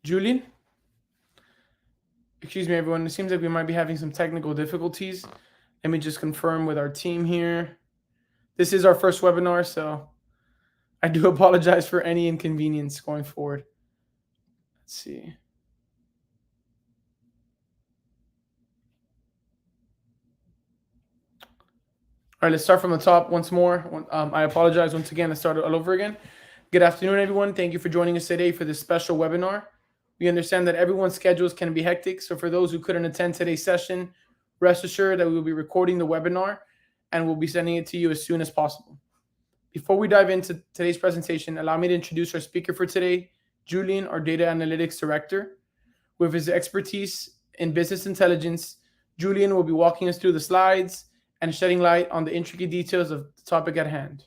Julian? Excuse me, everyone. It seems like we might be having some technical difficulties. Let me just confirm with our team here. This is our first webinar, so I do apologize for any inconvenience going forward. Let's see. All right, let's start from the top once more. I apologize once again. Let's start all over again. Good afternoon, everyone. Thank you for joining us today for this special webinar. We understand that everyone's schedules can be hectic, so for those who couldn't attend today's session, rest assured that we will be recording the webinar and we'll be sending it to you as soon as possible. Before we dive into today's presentation, allow me to introduce our speaker for today, Julian, our Data Analytics Director. With his expertise in business intelligence, Julian will be walking us through the slides and shedding light on the intricate details of the topic at hand.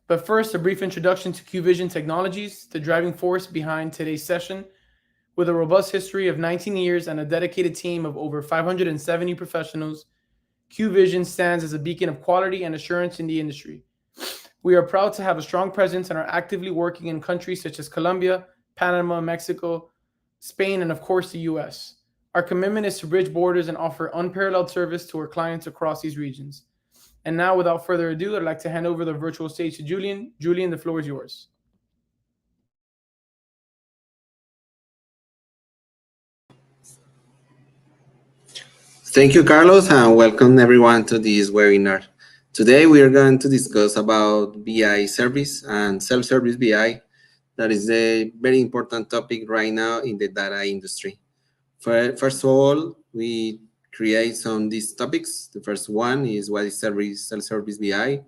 But first, a brief introduction to QVision Technologies, the driving force behind today's session. With a robust history of 19 years and a dedicated team of over 570 professionals, QVision stands as a beacon of quality and assurance in the industry. We are proud to have a strong presence and are actively working in countries such as Colombia, Panama, Mexico, Spain, and of course the US. Our commitment is to bridge borders and offer unparalleled service to our clients across these regions. And now, without further ado, I'd like to hand over the virtual stage to Julian. Julian, the floor is yours. Thank you, Carlos, and welcome everyone to this webinar. Today, we are going to discuss about BI service and self-service BI. That is a very important topic right now in the data industry. First of all, we create some of these topics. The first one is what is self-service BI,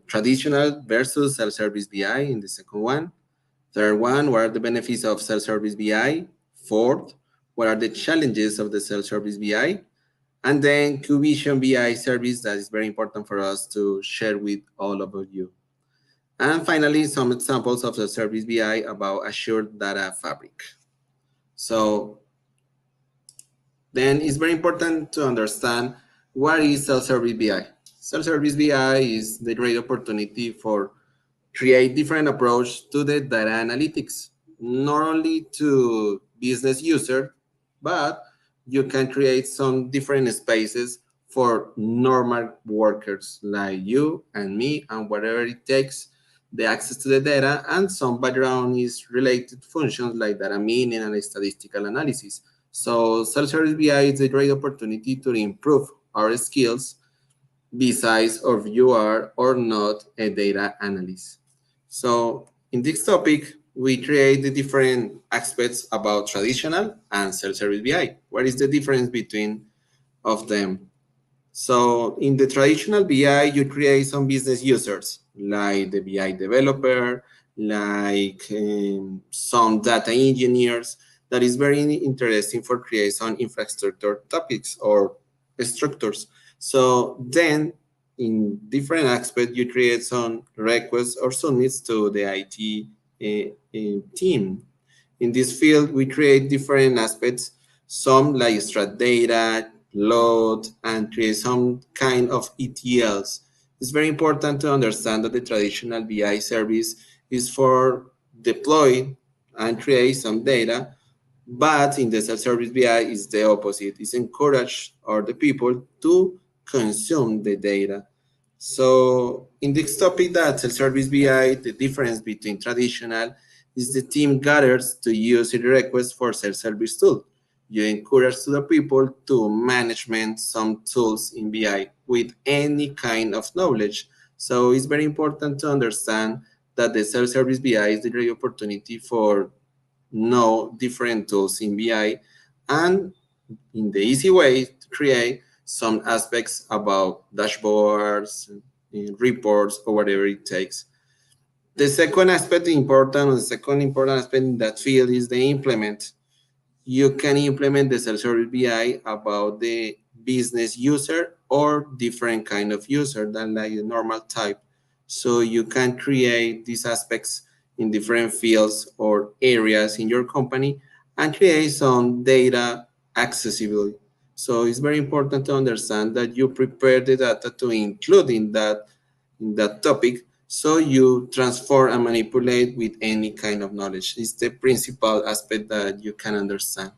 traditional versus self-service BI in the second one. Third one, what are the benefits of self-service BI? Fourth, what are the challenges of the self-service BI? And then QVision BI service that is very important for us to share with all of you. And finally, some examples of the service BI about Azure Data Fabric. So then it's very important to understand what is self-service BI. Self-service BI is the great opportunity for create different approach to the data analytics, not only to business user, but you can create some different spaces for normal workers like you and me and whatever it takes, the access to the data, and some background is related functions like data meaning and statistical analysis. So self-service BI is a great opportunity to improve our skills besides if you are or not a data analyst. So in this topic, we create the different aspects about traditional and self-service BI. What is the difference between of them? So in the traditional BI, you create some business users like the BI developer, like some data engineers. That is very interesting for create some infrastructure topics or structures. So then in different aspects, you create some requests or submits to the IT team. In this field, we create different aspects, some like extract data, load, and create some kind of ETLs. It's very important to understand that the traditional BI service is for deploy and create some data, but in the self-service BI is the opposite. It's encourage all the people to consume the data. So in this topic that self-service BI, the difference between traditional is the team gathers to use a request for self-service tool. You encourage to the people to management some tools in BI with any kind of knowledge. So it's very important to understand that the self-service BI is the great opportunity for know different tools in BI and in the easy way to create some aspects about dashboards, reports, or whatever it takes. The second aspect important aspect in that field is the implement. You can implement the self-service BI about the business user or different kind of user than like a normal type. So you can create these aspects in different fields or areas in your company and create some data accessibility. So it's very important to understand that you prepare the data to include in that topic So you transform and manipulate with any kind of knowledge. It's the principal aspect that you can understand.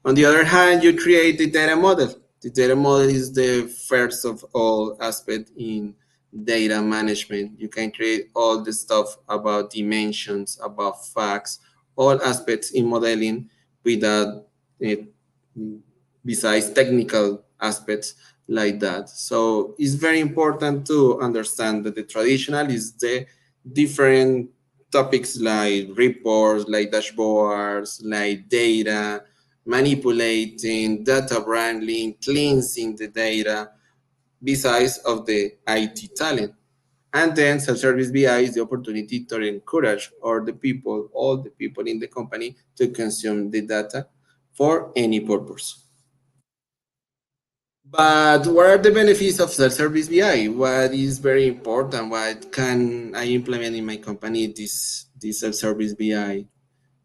On the other hand, you create the data model. The data model is the first of all aspect in data management. You can create all the stuff about dimensions, about facts, all aspects in modeling without it, besides technical aspects like that. So it's very important to understand that the traditional is the different topics like reports, like dashboards, like data, manipulating, data branding, cleansing the data, besides of the IT talent. And then self-service BI is the opportunity to encourage all the people, in the company to consume the data for any purpose. But what are the benefits of self-service BI? What is very important? What can I implement in my company? This self-service BI.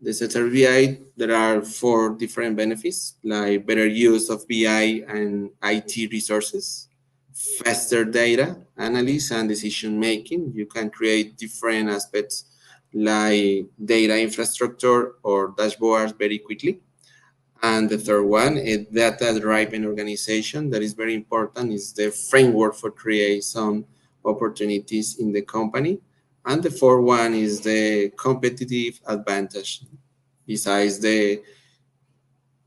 The self-service BI, there are 4 different benefits, like better use of BI and IT resources, faster data analysis and decision making. You can create different aspects like data infrastructure or dashboards very quickly. And the third one is data-driven organization. That is very important. Is the framework for create some opportunities in the company. And the fourth one is the competitive advantage. Besides the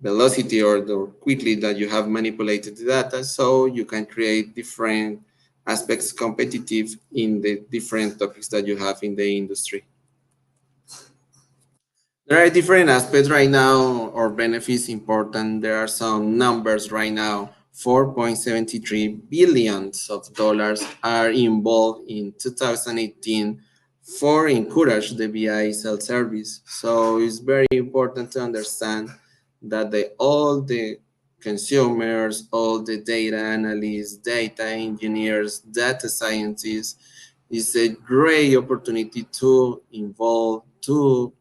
velocity or the quickly that you have manipulated the data, so you can create different aspects competitive in the different topics that you have in the industry. There are different aspects right now or benefits important. There are some numbers right now. 4.73 billions of dollars are involved in 2018 for encourage the BI self-service. So it's very important to understand that all the consumers, all the data analysts, data engineers, data scientists, is a great opportunity to involve, to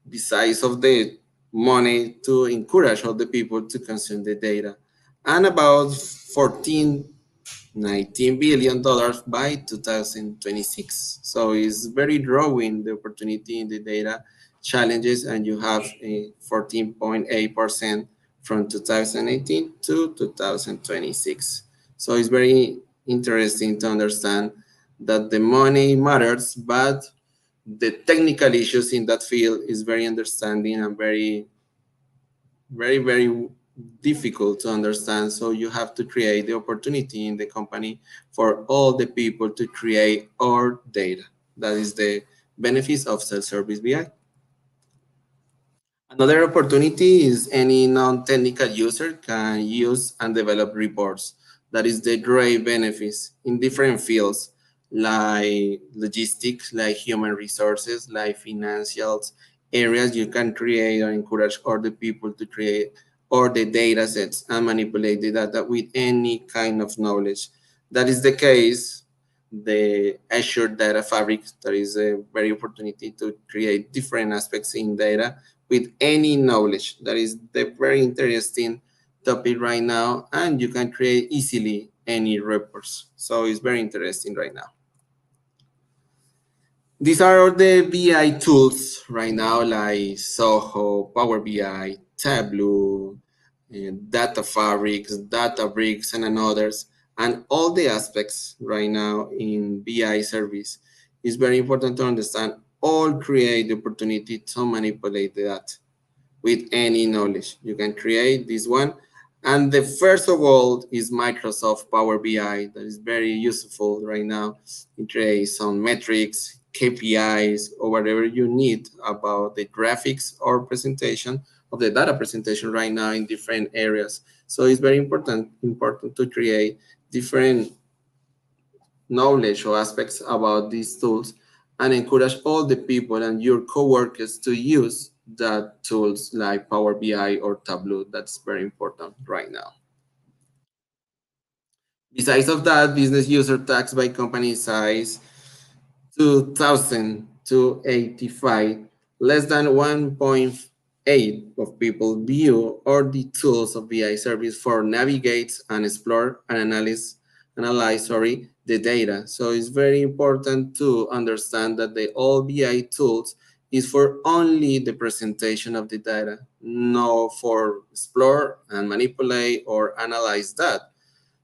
besides of the money, to encourage all the people to consume the data, and about 19 billion dollars by 2026. So it's very growing the opportunity in the data challenges, and you have a 14.8% from 2018 to 2026. So it's very interesting to understand that the money matters, but the technical issues in that field is very understanding and very difficult to understand. So you have to create the opportunity in the company for all the people to create our data. That is the benefits of self-service BI. Another opportunity is any non-technical user can use and develop reports. That is the great benefits in different fields like logistics, like human resources, like financials areas. You can create or encourage other people to create or the data sets and manipulate the data with any kind of knowledge. That is the case the Azure Data Fabric. That is a very opportunity to create different aspects in data with any knowledge. That is the very interesting topic right now, and you can create easily any reports. So it's very interesting right now. These are all the BI tools right now, like Zoho, Power BI, Tableau, Data Fabrics, Databricks, and others. And all the aspects right now in BI service is very important to understand. All create the opportunity to manipulate that with any knowledge. You can create this one. And the first of all is Microsoft Power BI. That is very useful right now. It creates some metrics, KPIs, or whatever you need about the graphics or presentation of the data presentation right now in different areas. So it's very important to create different knowledge or aspects about these tools and encourage all the people and your coworkers to use that tools like Power BI or Tableau. That's very important right now. Besides of that, business user tax by company size 2,000 to 85, less than 1.8 of people view or the tools of BI service for navigate and explore and analyze, the data. So it's very important to understand that the all BI tools is for only the presentation of the data, no for explore and manipulate or analyze that.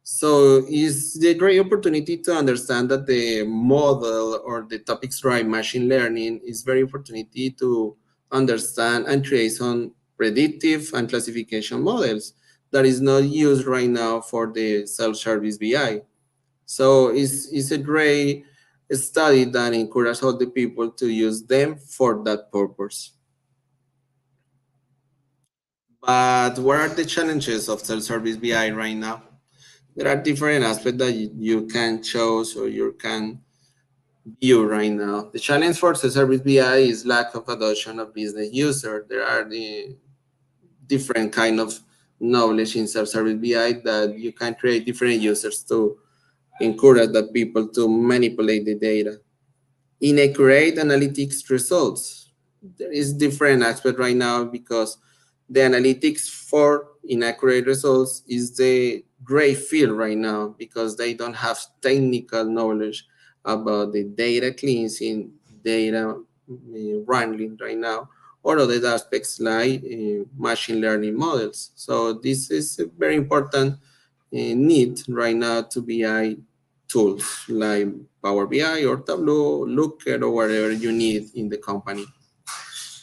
So it's the great opportunity to understand that the model or the topics drive machine learning is very opportunity to understand and create some predictive and classification models that is not used right now for the self-service BI. So it's a great study that encourages all the people to use them for that purpose. But what are the challenges of self-service BI right now? There are different aspects that you can choose or you can view right now. The challenge for self-service BI is lack of adoption of business user. There are the different kind of knowledge in self-service BI that you can create different users to encourage the people to manipulate the data. Inaccurate analytics results. There is different aspect right now because the analytics for inaccurate results is the gray field right now because they don't have technical knowledge about the data cleansing, data wrangling right now, or other aspects like machine learning models. So this is a very important need right now to BI tools like Power BI or Tableau, Looker, or whatever you need in the company.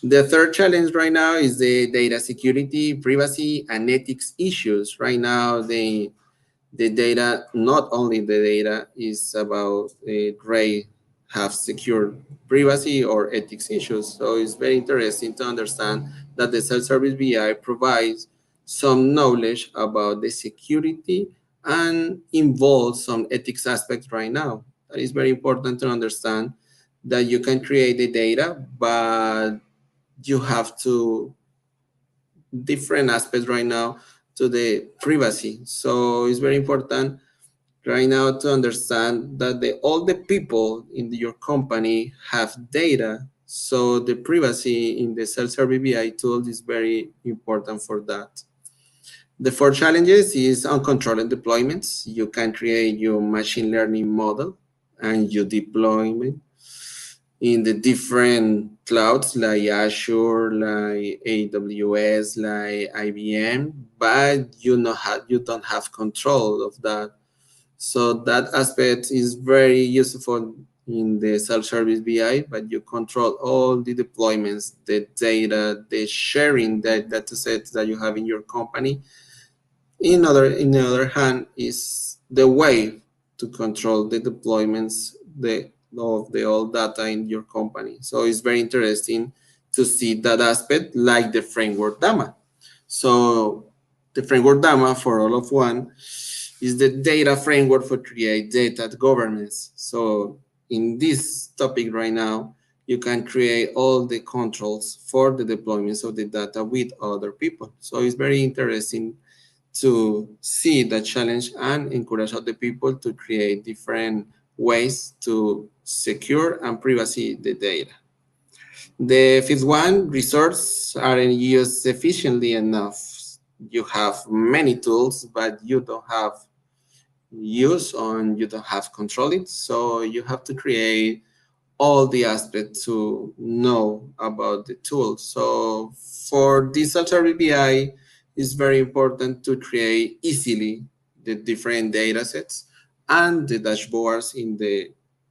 The third challenge right now is the data security, privacy, and ethics issues. Right now, the data, not only the data, is about Ray have secure privacy or ethics issues. So it's very interesting to understand that the self-service BI provides some knowledge about the security and involves some ethics aspects right now. That is very important to understand that you can create the data, but you have to different aspects right now to the privacy. So it's very important right now to understand that all the people in your company have data. So the privacy in the self-service BI tool is very important for that. The four challenges is uncontrolled deployments. You can create your machine learning model and your deployment in the different clouds like Azure, like AWS, like IBM, but you don't have control of that. So that aspect is very useful in the self-service BI, but you control all the deployments, the data, the sharing, the data sets that you have in your company. In the other hand, is the way to control the deployments of the old data in your company. So it's very interesting to see that aspect like the framework DAMA. So the framework DAMA, for all of one, is the data framework for create data governance. So in this topic right now, you can create all the controls for the deployments of the data with other people. So it's very interesting to see the challenge and encourage other people to create different ways to secure and privacy the data. The fifth one, resources aren't used efficiently enough. You have many tools, but you don't have use on, you don't have control it. So you have to create all the aspects to know about the tool. So for this Alternative BI, it's very important to create easily the different data sets and the dashboards in the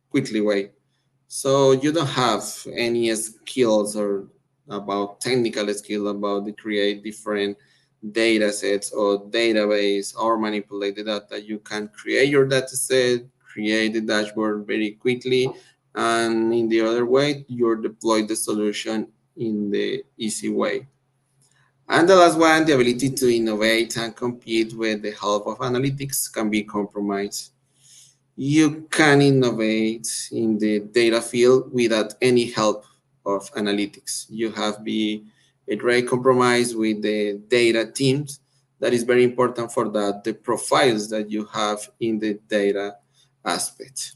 quickly way. So you don't have any skills or about technical skill about the create different data sets or database or manipulate the data. You can create your data set, create the dashboard very quickly, and in the other way, you deploy the solution in the easy way. And the last one, the ability to innovate and compete with the help of analytics can be compromised. You can innovate in the data field without any help of analytics. You have to be a great compromise with the data teams. That is very important for that, the profiles that you have in the data aspect.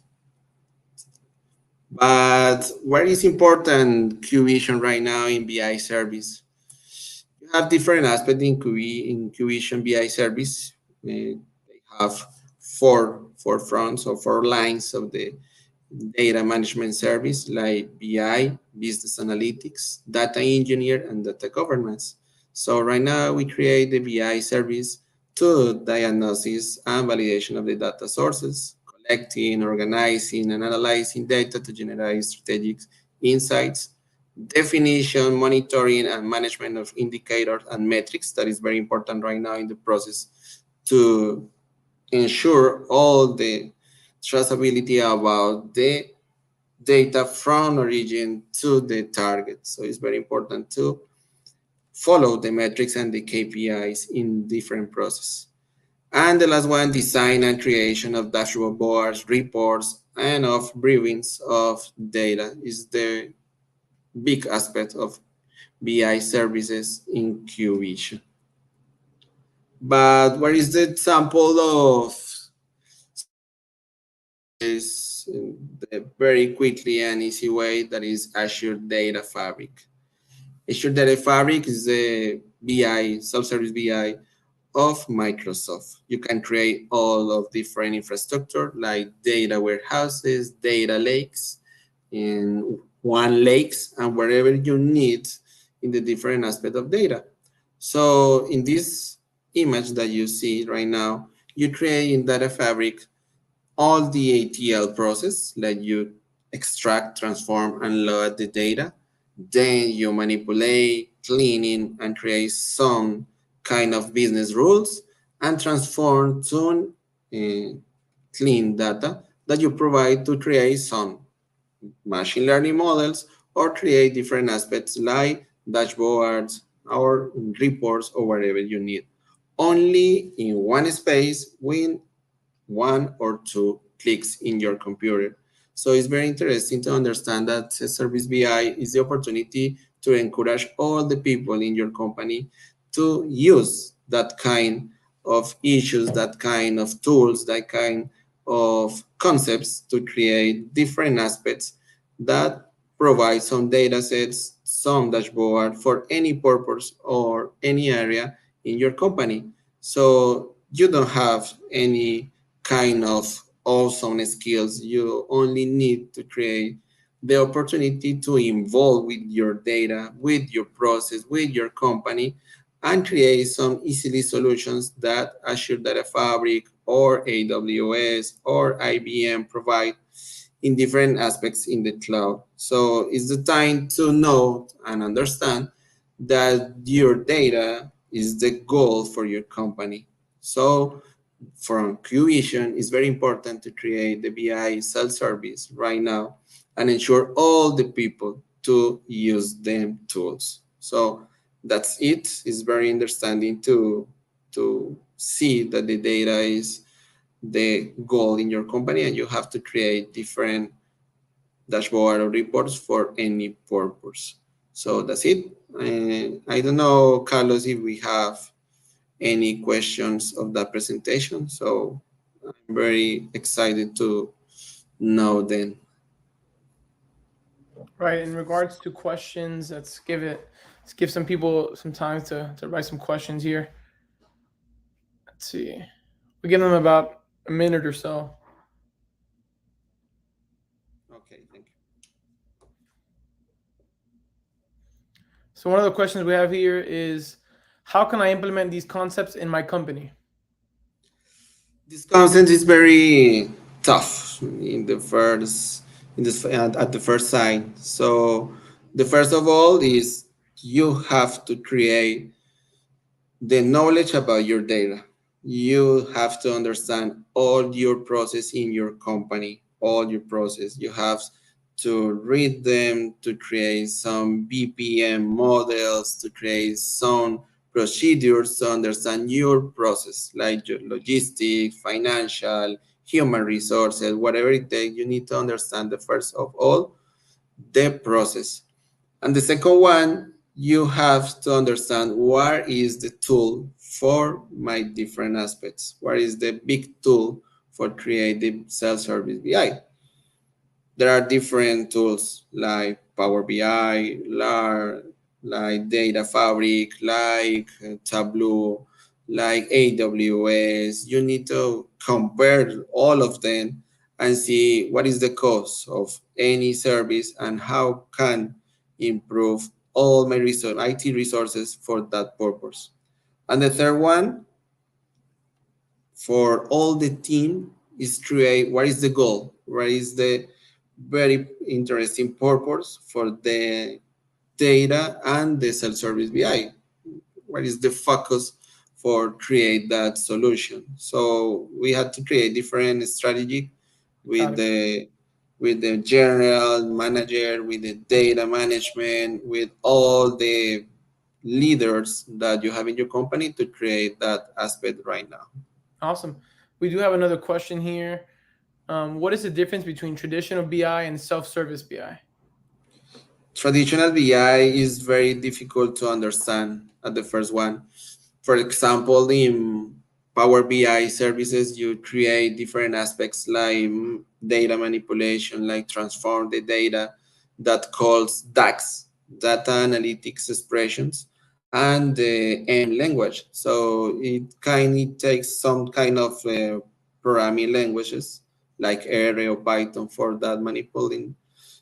But what is important QVision right now in BI service? You have different aspects in QVision BI service. They have four fronts or 4 lines of the data management service, like BI, business analytics, data engineer, and data governance. So right now we create the BI service to diagnosis and validation of the data sources, collecting, organizing, and analyzing data to generate strategic insights, definition, monitoring, and management of indicators and metrics. That is very important right now in the process to ensure all the traceability about the data from origin to the target. So it's very important to follow the metrics and the KPIs in different processes. And the last one, design and creation of dashboard boards, reports, and of briefings of data is the big aspect of BI services in QVision. But where is the example of is the very quickly and easy way that is Azure Data Fabric. Azure Data Fabric is the BI, self-service BI of Microsoft. You can create all of different infrastructure like data warehouses, data lakes, in one lakes, and wherever you need in the different aspect of data. So in this image that you see right now, you create in Data Fabric all the ATL process, let you extract, transform, and load the data. Then you manipulate, cleaning, and create some kind of business rules and transform to clean data that you provide to create some machine learning models or create different aspects like dashboards or reports or whatever you need. Only in one space with 1 or 2 clicks in your computer. So it's very interesting to understand that Service BI is the opportunity to encourage all the people in your company to use that kind of issues, that kind of tools, that kind of concepts to create different aspects that provide some data sets, some dashboard for any purpose or any area in your company. So you don't have any kind of awesome skills. You only need to create the opportunity to involve with your data, with your process, with your company, and create some easily solutions that Azure Data Fabric or AWS or IBM provide in different aspects in the cloud. So it's the time to know and understand that your data is the goal for your company. So from QVision, it's very important to create the BI self-service right now and ensure all the people to use them tools. So that's it. It's very understanding to see that the data is the goal in your company and you have to create different dashboard or reports for any purpose. So that's it. I don't know, Carlos, if we have any questions of that presentation. So I'm very excited to know then. Right. In regards to questions, let's give some people some time to write some questions here. Let's see. We give them about a minute or so. Okay, thank you. So one of the questions we have here is, how can I implement these concepts in my company? This concept is very tough in the first at the first sign. So the first of all is you have to create the knowledge about your data. You have to understand all your process in your company, all your process. You have to read them, to create some BPM models, to create some procedures to understand your process, like your logistics, financial, human resources, whatever it takes. You need to understand the first of all, the process. And the second one, you have to understand what is the tool for my different aspects. What is the big tool for creative self-service BI? There are different tools like Power BI, like Data Fabric, like Tableau, like AWS. You need to compare all of them and see what is the cost of any service and how can improve all my IT resources for that purpose. And the third one, for all the team, is create what is the goal, what is the very interesting purpose for the data and the self-service BI. What is the focus for create that solution? So we had to create different strategy with the general manager, with the data management, with all the leaders that you have in your company to create that aspect right now. Awesome. We do have another question here. What is the difference between traditional BI and self-service BI? Traditional BI is very difficult to understand at the first one. For example, in Power BI services, you create different aspects like data manipulation, like transform the data that calls DAX, data analytics expressions, and the M language. So it kind of takes some kind of programming languages like R or Python for that manipulating.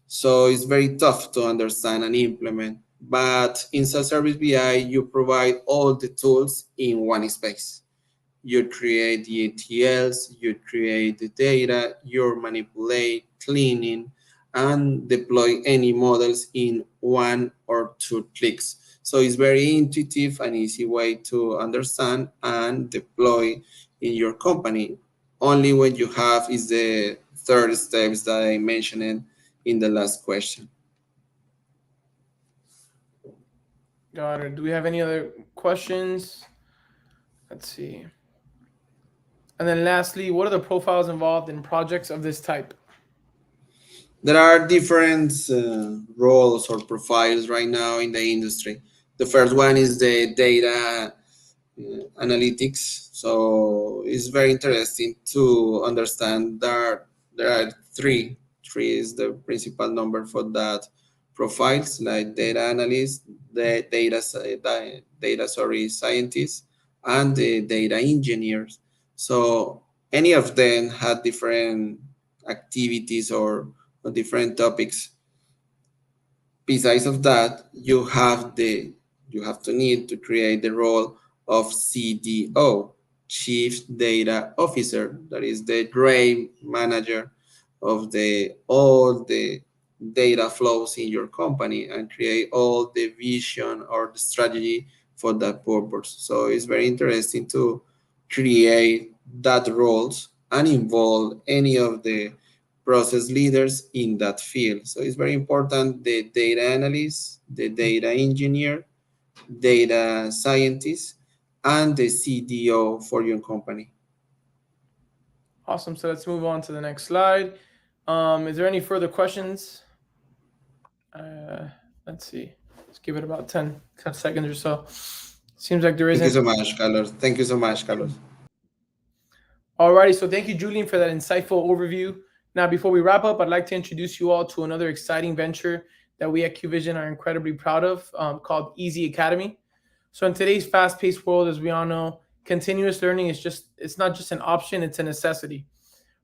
So it's very tough to understand and implement. But in self-service BI, you provide all the tools in one space. You create the ETLs, you create the data, you manipulate, cleaning, and deploy any models in 1 or 2 clicks. So it's very intuitive and easy way to understand and deploy in your company. Only when you have is the third steps that I mentioned in the last question. Got it. Do we have any other questions? Let's see. And then lastly, what are the profiles involved in projects of this type? There are different roles or profiles right now in the industry. The first one is the data analytics. So it's very interesting to understand that there are three. Three is the principal number for that profiles, like data analyst, the data scientists, and the data engineers. So any of them had different activities or different topics. Besides of that, you have to need to create the role of CDO, Chief Data Officer, that is the gray manager of the all the data flows in your company and create all the vision or the strategy for that purpose. So it's very interesting to create that roles and involve any of the process leaders in that field. So it's very important the data analyst, the data engineer, data scientist, and the CDO for your company. Awesome. So let's move on to the next slide. Is there any further questions? Let's see. Let's give it about 10 seconds or so. Seems like there Thank you isn't. so much, Carlos. Thank you so much, Carlos. Alrighty, so thank you, Julian, for that insightful overview. Now, before we wrap up, I'd like to introduce you all to another exciting venture that we at QVision are incredibly proud of, called Easy Academy. So in today's fast-paced world, as we all know, continuous learning it's not just an option, it's a necessity.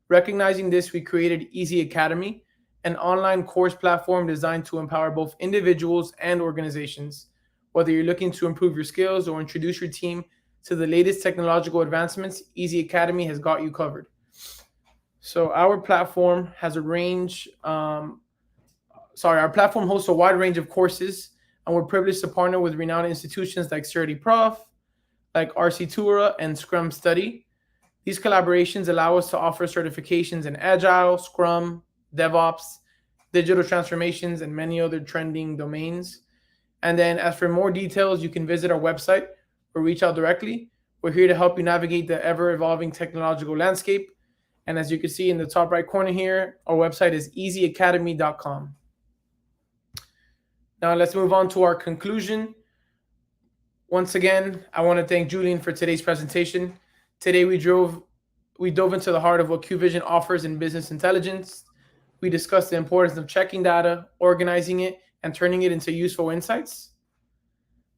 Recognizing this, we created Easy Academy, an online course platform designed to empower both individuals and organizations. Whether you're looking to improve your skills or introduce your team to the latest technological advancements, Easy Academy has got you covered. So our platform has a range. Our platform hosts a wide range of courses, and we're privileged to partner with renowned institutions like CertiProf, like RC Tura, and Scrum Study. These collaborations allow us to offer certifications in Agile, Scrum, DevOps, digital transformations, and many other trending domains. And then, as for more details, you can visit our website or reach out directly. We're here to help you navigate the ever evolving technological landscape. And as you can see in the top right corner here, our website is easyacademy.com. Now, let's move on to our conclusion. Once again, I want to thank Julian for today's presentation. Today, we dove into the heart of what QVision offers in business intelligence. We discussed the importance of checking data, organizing it, and turning it into useful insights.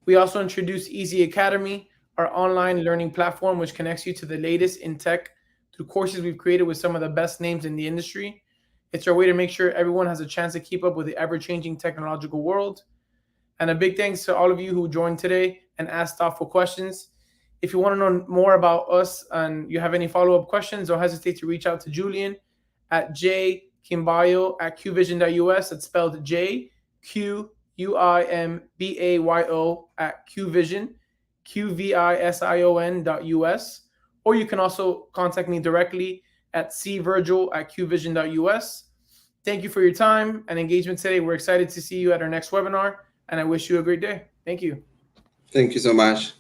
We also introduced Easy Academy, our online learning platform, which connects you to the latest in tech through courses we've created with some of the best names in the industry. It's our way to make sure everyone has a chance to keep up with the ever-changing technological world. And a big thanks to all of you who joined today and asked thoughtful questions. If you want to know more about us and you have any follow-up questions, don't hesitate to reach out to Julian at jquimbayo@qvision.us. That's spelled JQUIMBAYO at qvision, QVISION.us. Or you can also contact me directly at cvirgil@qvision.us. Thank you for your time and engagement today. We're excited to see you at our next webinar, and I wish you a great day. Thank you. Thank you so much.